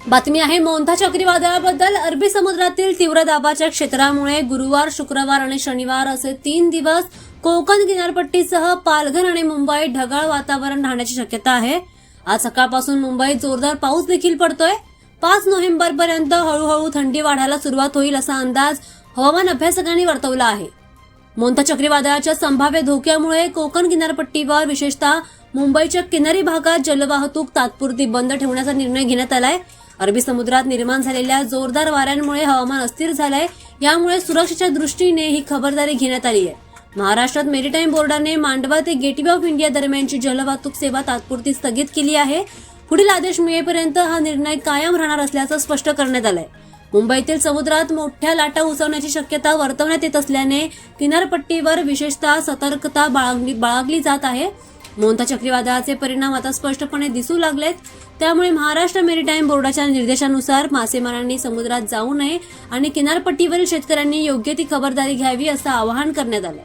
बातमी आहे मोंथा चक्रीवादळाबद्दल। अरबी समुद्रातील तीव्र दाबाच्या क्षेत्रामुळे गुरुवार, शुक्रवार आणि शनिवार असे 3 दिवस कोकण किनारपट्टीसह पालघर आणि मुंबईत ढगाळ वातावरण राहण्याची शक्यता आहे। आज सकाळपासून मुंबईत जोरदार पाऊस देखील पडतोय। 5 नोव्हेंबरपर्यंत हळूहळू थंडी वाढायला सुरुवात होईल असा अंदाज हवामान अभ्यासकांनी वर्तवला आहे। मोंथा चक्रीवादळाच्या संभाव्य धोक्यामुळे कोकण किनारपट्टीवर विशेषतः मुंबईच्या किनारी भागात जलवाहतूक तात्पुरती बंद ठेवण्याचा निर्णय घेण्यात आलाय। अरबी समुद्रात निर्माण झालेल्या जोरदार वाऱ्यांमुळे हवामान अस्थिर झालंय। यामुळे सुरक्षेच्या दृष्टीने ही खबरदारी घेण्यात आली आहे। महाराष्ट्रात मेरीटाईम बोर्डाने मांडवा ते गेटवे ऑफ इंडिया दरम्यानची जलवाहतूक सेवा तात्पुरती स्थगित केली आहे। पुढील आदेश मिळेपर्यंत हा निर्णय कायम राहणार असल्याचं स्पष्ट करण्यात आलंय। मुंबईतील समुद्रात मोठ्या लाटा उसळण्याची शक्यता वर्तवण्यात येत असल्याने किनारपट्टीवर विशेषतः सतर्कता बाळगली जात आहे। मोंथा चक्रीवादळाचे परिणाम आता स्पष्टपणे दिसू लागलेत। त्यामुळे महाराष्ट्र मेरीटाईम बोर्डाच्या निर्देशानुसार मासेमारांनी समुद्रात जाऊ नये आणि किनारपट्टीवरील शेतकऱ्यांनी योग्य ती खबरदारी घ्यावी असं आवाहन करण्यात आलं।